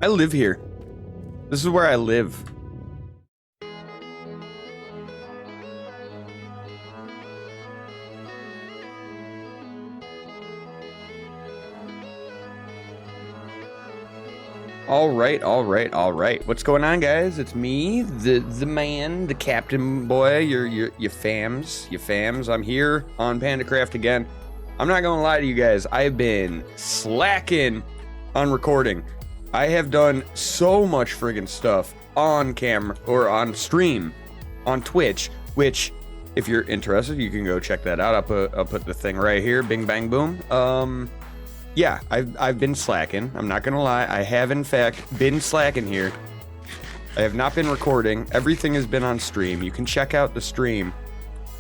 I live here. This is where I live. All right. What's going on, guys? It's me, the man, the captain boy, your fams. I'm here on Pandacraft again. I'm not gonna lie to you guys. I've been slacking on recording. I have done so much friggin' stuff on camera or on stream on Twitch, which, if you're interested, you can go check that out. I'll put the thing right here. Bing, bang, boom. Yeah, I've been slacking. I'm not gonna lie. I have in fact been slacking here. I have not been recording. Everything has been on stream. You can check out the stream.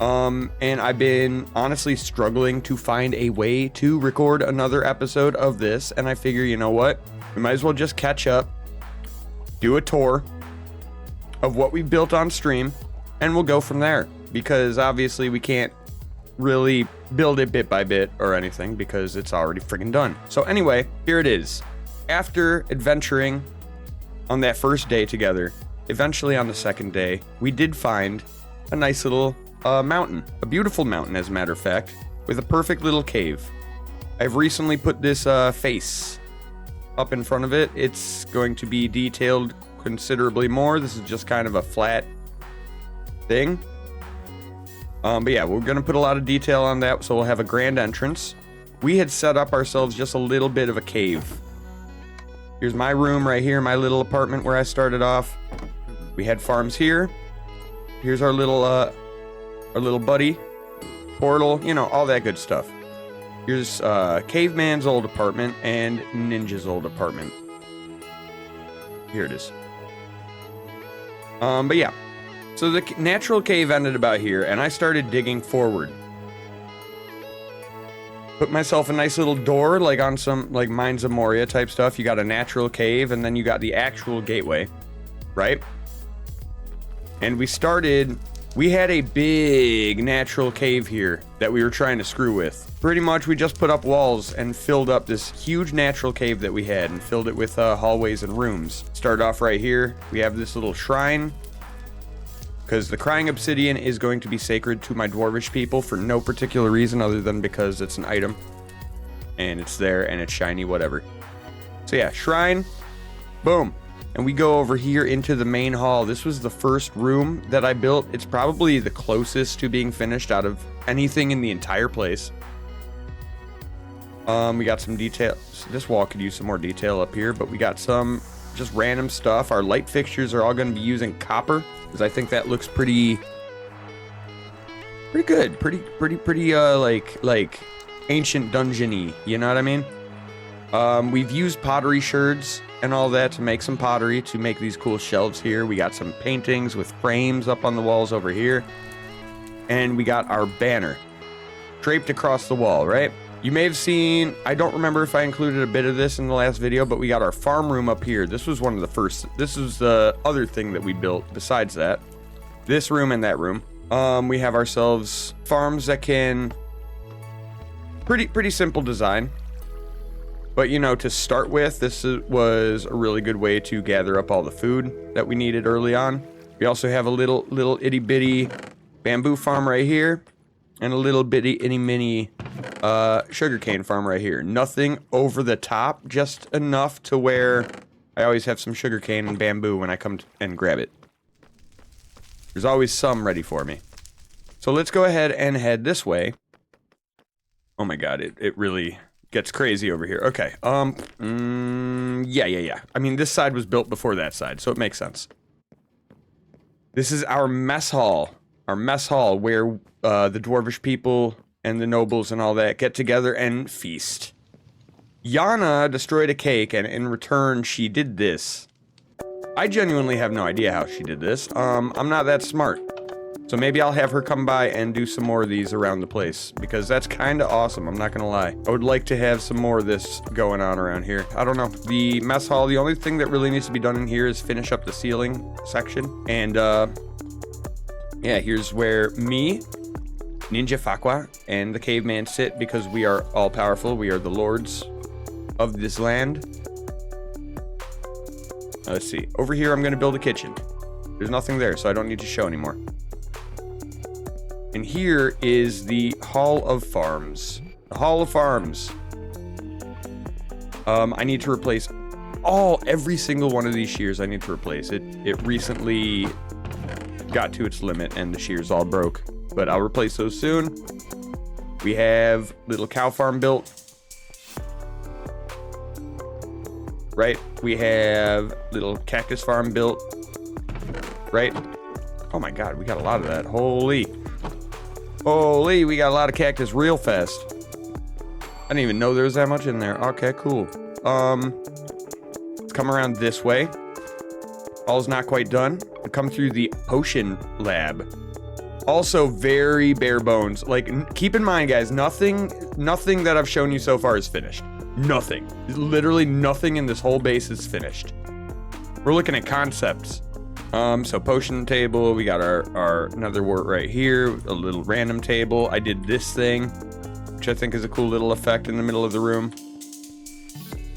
And I've been honestly struggling to find a way to record another episode of this. And I figure, you know what? We might as well just catch up, do a tour of what we built on stream, and we'll go from there. Because obviously we can't really build it bit by bit or anything because it's already friggin' done. So anyway, here it is. After adventuring on that first day together, eventually on the second day, we did find a nice little mountain, a beautiful mountain as a matter of fact, with a perfect little cave. I've recently put this face up in front of it. It's going to be detailed considerably more. This is just kind of a flat thing. But yeah, we're going to put a lot of detail on that, so we'll have a grand entrance. We had set up ourselves just a little bit of a cave. Here's my room right here, my little apartment where I started off. We had farms here. Here's our little buddy, portal, you know, all that good stuff. Here's Caveman's old apartment and Ninja's old apartment. Here it is. But yeah. So the natural cave ended about here, and I started digging forward. Put myself a nice little door, like on some, like, Mines of Moria type stuff. You got a natural cave, and then you got the actual gateway, right? And we had a big natural cave here that we were trying to screw with. Pretty much, we just put up walls and filled up this huge natural cave that we had, and filled it with hallways and rooms. Started off right here. We have this little shrine, because the crying obsidian is going to be sacred to my dwarvish people for no particular reason other than because it's an item. And it's there, and it's shiny, whatever. So yeah, shrine, boom. And we go over here into the main hall. This was the first room that I built. It's probably the closest to being finished out of anything in the entire place. We got some details. This wall could use some more detail up here, but we got some just random stuff. Our light fixtures are all going to be using copper, because I think that looks pretty good. Pretty like ancient dungeon-y, you know what I mean? We've used pottery sherds and all that to make some pottery to make these cool shelves here. We got some paintings with frames up on the walls over here. And we got our banner draped across the wall, right? You may have seen, I don't remember if I included a bit of this in the last video, but we got our farm room up here. This was one of the first, this was the other thing that we built besides that. This room and that room. We have ourselves farms that can, pretty simple design. But, you know, to start with, this was a really good way to gather up all the food that we needed early on. We also have a little itty bitty bamboo farm right here, and a little bitty itty mini sugarcane farm right here. Nothing over the top, just enough to where I always have some sugarcane and bamboo when I come and grab it. There's always some ready for me. So let's go ahead and head this way. Oh my god, it really gets crazy over here. Okay, yeah. I mean, this side was built before that side, so it makes sense. This is our mess hall. Our mess hall, where the dwarvish people and the nobles and all that get together and feast. Yana destroyed a cake, and in return, she did this. I genuinely have no idea how she did this. I'm not that smart. So maybe I'll have her come by and do some more of these around the place, because that's kind of awesome, I'm not gonna lie. I would like to have some more of this going on around here. I don't know. The mess hall, the only thing that really needs to be done in here is finish up the ceiling section. And, yeah, here's where me, Ninja Fakwa, and the caveman sit, because we are all powerful. We are the lords of this land. Let's see. Over here, I'm going to build a kitchen. There's nothing there, so I don't need to show anymore. And here is the Hall of Farms. The Hall of Farms. I need to replace every single one of these shears. I need to replace it. It recently got to its limit and the shears all broke, but I'll replace those soon. We have little cow farm built. Right? We have little cactus farm built. Right? Oh my god, we got a lot of that. Holy, we got a lot of cactus real fast. I didn't even know there was that much in there. Okay, cool. Let's come around this way. All's not quite done. Come through the potion lab. Also very bare bones. Like, keep in mind, guys, nothing that I've shown you so far is finished. Nothing. Literally nothing in this whole base is finished. We're looking at concepts. So potion table, we got our another wart right here, a little random table. I did this thing, which I think is a cool little effect in the middle of the room.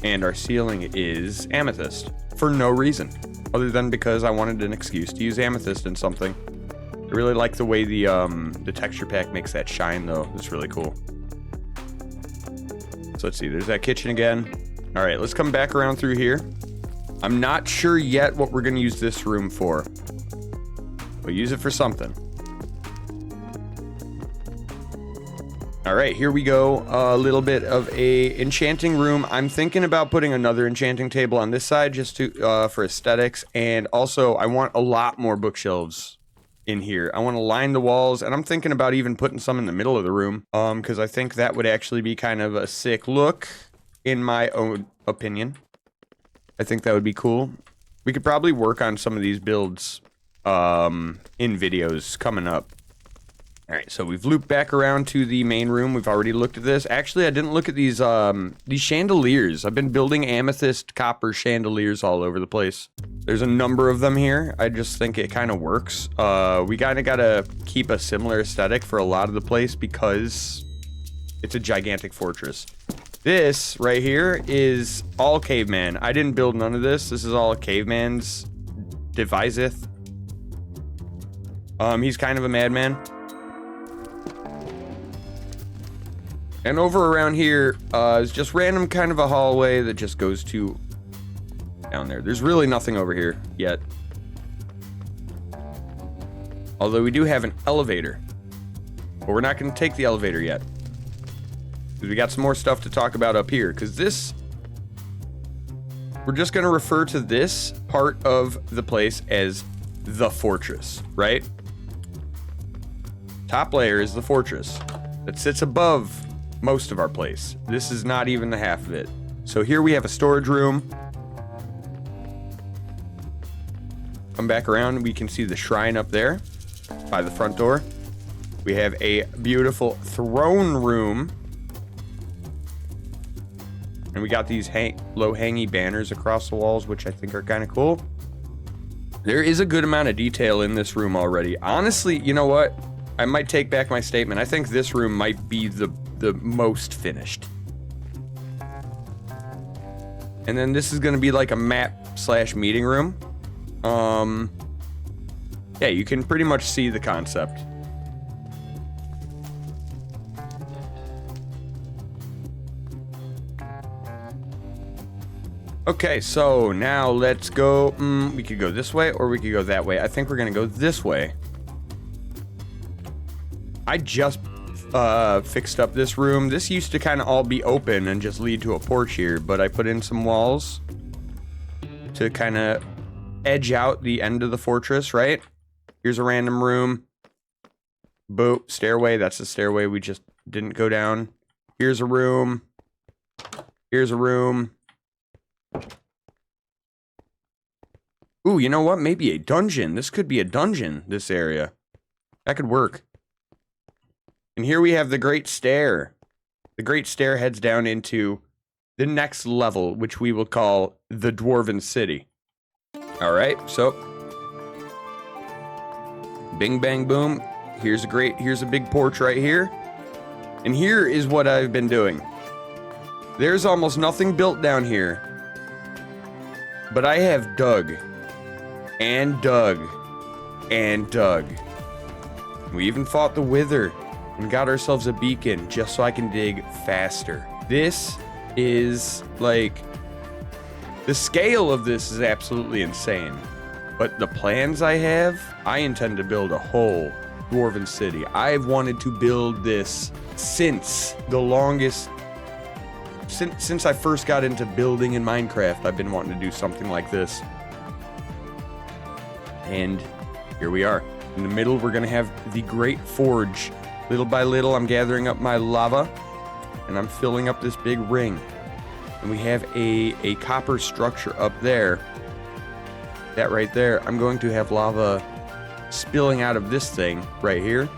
And our ceiling is amethyst for no reason, other than because I wanted an excuse to use amethyst in something. I really like the way the texture pack makes that shine, though. It's really cool. So let's see, there's that kitchen again. All right, let's come back around through here. I'm not sure yet what we're going to use this room for. We'll use it for something. All right, here we go. A little bit of a enchanting room. I'm thinking about putting another enchanting table on this side just to for aesthetics. And also, I want a lot more bookshelves in here. I want to line the walls, and I'm thinking about even putting some in the middle of the room. Because I think that would actually be kind of a sick look, in my own opinion. I think that would be cool. We could probably work on some of these builds in videos coming up. All right, so we've looped back around to the main room. We've already looked at this. Actually, I didn't look at these chandeliers. I've been building amethyst copper chandeliers all over the place. There's a number of them here. I just think it kind of works. We kind of got to keep a similar aesthetic for a lot of the place because it's a gigantic fortress. This right here is all Caveman. I didn't build none of this. This is all Caveman's deviseth. He's kind of a madman. And over around here is just random kind of a hallway that just goes to down there. There's really nothing over here yet. Although we do have an elevator. But we're not going to take the elevator yet. We got some more stuff to talk about up here, because this, we're just going to refer to this part of the place as the fortress, right? Top layer is the fortress that sits above most of our place. This is not even the half of it. So here we have a storage room. Come back around, we can see the shrine up there by the front door. We have a beautiful throne room. And we got these low-hanging banners across the walls, which I think are kind of cool. There is a good amount of detail in this room already. Honestly, you know what? I might take back my statement. I think this room might be the most finished. And then this is going to be like a map/meeting room. Yeah, you can pretty much see the concept. Okay, so now let's go, we could go this way or we could go that way. I think we're gonna go this way. I just fixed up this room. This used to kind of all be open and just lead to a porch here, but I put in some walls to kind of edge out the end of the fortress, right? Here's a random room. Boop, stairway, that's the stairway we just didn't go down. Here's a room. Here's a room. Ooh, you know what? Maybe a dungeon. This could be a dungeon, this area. That could work. And here we have the Great Stair. The Great Stair heads down into the next level, which we will call the Dwarven City. Alright, so bing bang boom. Here's a big porch right here. And here is what I've been doing. There's almost nothing built down here. But I have dug and dug and dug. We even fought the Wither and got ourselves a beacon just so I can dig faster. This is like, the scale of this is absolutely insane. But the plans I have, I intend to build a whole Dwarven City. I've wanted to build this since the longest, since I first got into building in Minecraft. I've been wanting to do something like this. And here we are. In the middle, we're gonna have the Great Forge. Little by little, I'm gathering up my lava and I'm filling up this big ring. And we have a copper structure up there. That right there, I'm going to have lava spilling out of this thing right here,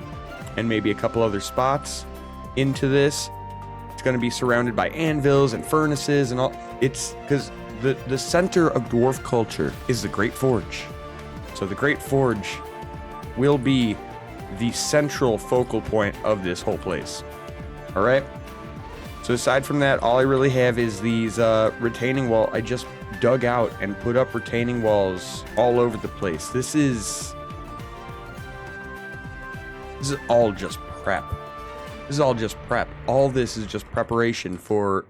and maybe a couple other spots into this. It's going to be surrounded by anvils and furnaces and all. It's because the center of dwarf culture is the Great Forge. So the Great Forge will be the central focal point of this whole place. All right. So aside from that, all I really have is these retaining wall. I just dug out and put up retaining walls all over the place. This is all just prep. This is all just prep. All this is just preparation for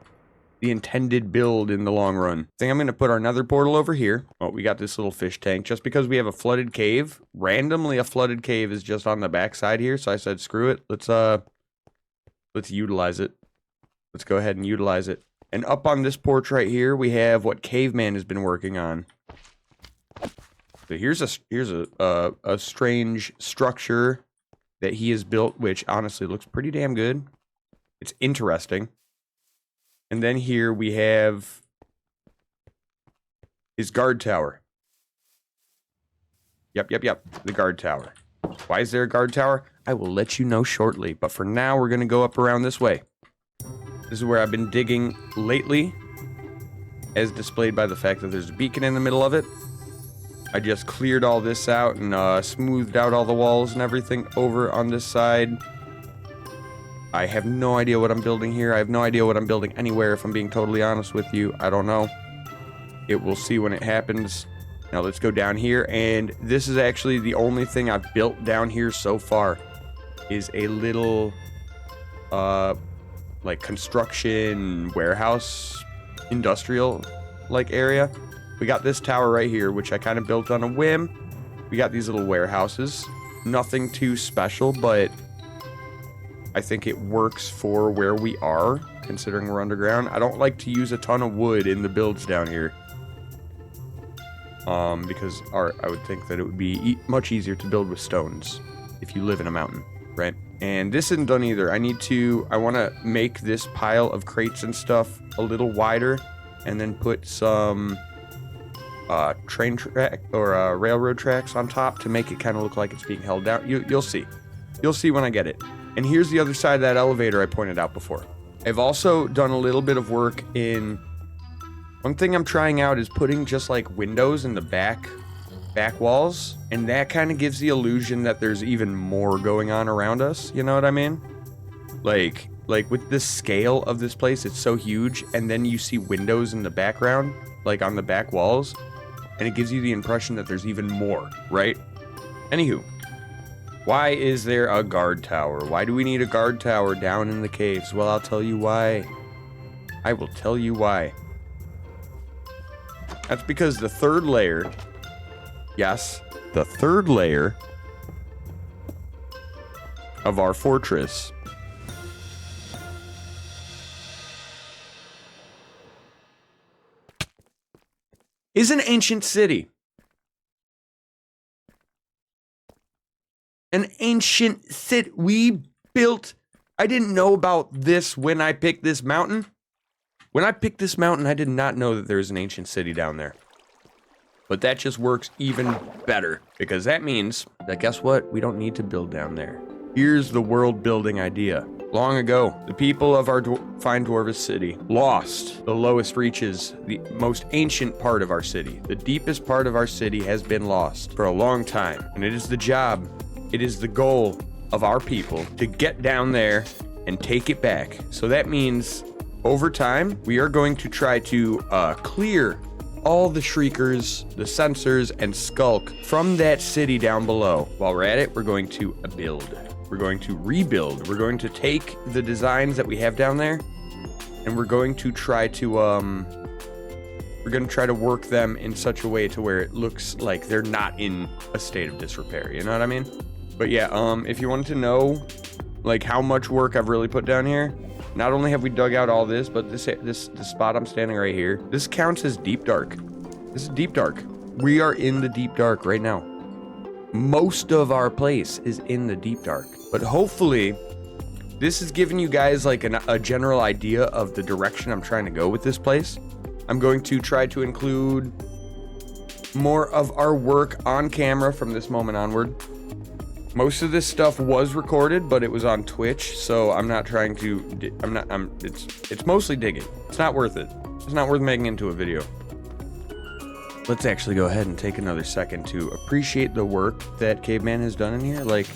the intended build in the long run. I think I'm going to put our nether portal over here. Oh, we got this little fish tank. Just because we have a flooded cave, randomly a flooded cave is just on the back side here. So I said, screw it. Let's utilize it. Let's go ahead and utilize it. And up on this porch right here, we have what Kaveman has been working on. So here's a strange structure that he has built, which honestly looks pretty damn good. It's interesting. And then here we have his guard tower. Yep. The guard tower. Why is there a guard tower? I will let you know shortly. But for now, we're going to go up around this way. This is where I've been digging lately, as displayed by the fact that there's a beacon in the middle of it. I just cleared all this out and smoothed out all the walls and everything over on this side. I have no idea what I'm building here. I have no idea what I'm building anywhere, if I'm being totally honest with you. I don't know. It will see when it happens. Now let's go down here, and this is actually the only thing I've built down here so far, is a little like construction warehouse industrial like area. We got this tower right here, which I kind of built on a whim. We got these little warehouses, nothing too special, but I think it works for where we are, considering we're underground. I don't like to use a ton of wood in the builds down here, because I would think that it would be much easier to build with stones if you live in a mountain, right? And this isn't done either. I want to make this pile of crates and stuff a little wider, and then put some train track or railroad tracks on top to make it kind of look like it's being held down. You'll see. You'll see when I get it. And here's the other side of that elevator I pointed out before. I've also done a little bit of work in... One thing I'm trying out is putting just like windows in the back walls, and that kind of gives the illusion that there's even more going on around us, you know what I mean? Like with the scale of this place, it's so huge, and then you see windows in the background, like on the back walls, and it gives you the impression that there's even more, right? Anywho, why is there a guard tower? Why do we need a guard tower down in the caves? Well, I'll tell you why. I will tell you why. That's because the third layer, yes, the third layer of our fortress is an ancient city. An ancient city. We built... I didn't know about this when I picked this mountain. When I picked this mountain, I did not know that there was an ancient city down there. But that just works even better, because that means that, guess what? We don't need to build down there. Here's the world building idea. Long ago, the people of our fine Dwarf City lost the lowest reaches, the most ancient part of our city. The deepest part of our city has been lost for a long time. And it is the job, it is the goal of our people to get down there and take it back. So that means over time, we are going to try to clear all the shriekers, the sensors, and skulk from that city down below. While we're at it, we're going to build. We're going to rebuild. We're going to take the designs that we have down there, and we're going to try to work them in such a way to where it looks like they're not in a state of disrepair. You know what I mean? But yeah, if you wanted to know like how much work I've really put down here, not only have we dug out all this, but this spot I'm standing right here, this counts as deep dark. This is deep dark. We are in the deep dark right now. Most of our place is in the deep dark, but hopefully this is giving you guys like a general idea of the direction I'm trying to go with this place. I'm going to try to include more of our work on camera from this moment onward. Most of this stuff was recorded, but it was on Twitch, so I'm not trying to, it's mostly digging. It's not worth it. It's not worth making into a video. Let's actually go ahead and take another second to appreciate the work that Kaveman has done in here. Like,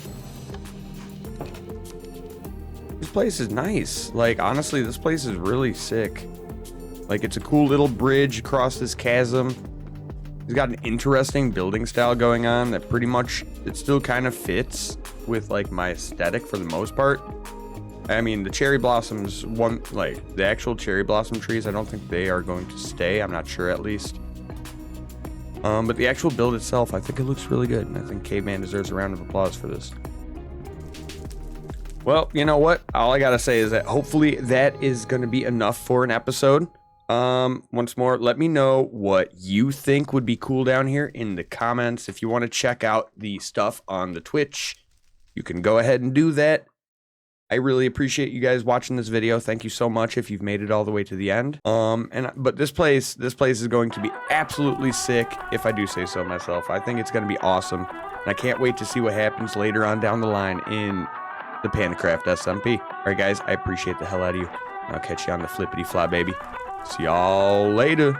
this place is nice. Like, honestly, this place is really sick. Like, it's a cool little bridge across this chasm. He's got an interesting building style going on that pretty much, it still kind of fits with like my aesthetic for the most part. I mean, the cherry blossoms, the actual cherry blossom trees, I don't think they are going to stay. I'm not sure at least. But the actual build itself, I think it looks really good. And I think Caveman deserves a round of applause for this. Well, you know what? All I gotta say is that hopefully that is going to be enough for an episode. Once more, let me know what you think would be cool down here in the comments. If you want to check out the stuff on the Twitch, you can go ahead and do that. I really appreciate you guys watching this video. Thank you so much if you've made it all the way to the end. But this place is going to be absolutely sick, if I do say so myself. I think it's going to be awesome. And I can't wait to see what happens later on down the line in the Pandacraft SMP. All right, guys, I appreciate the hell out of you. I'll catch you on the flippity fly, baby. See y'all later.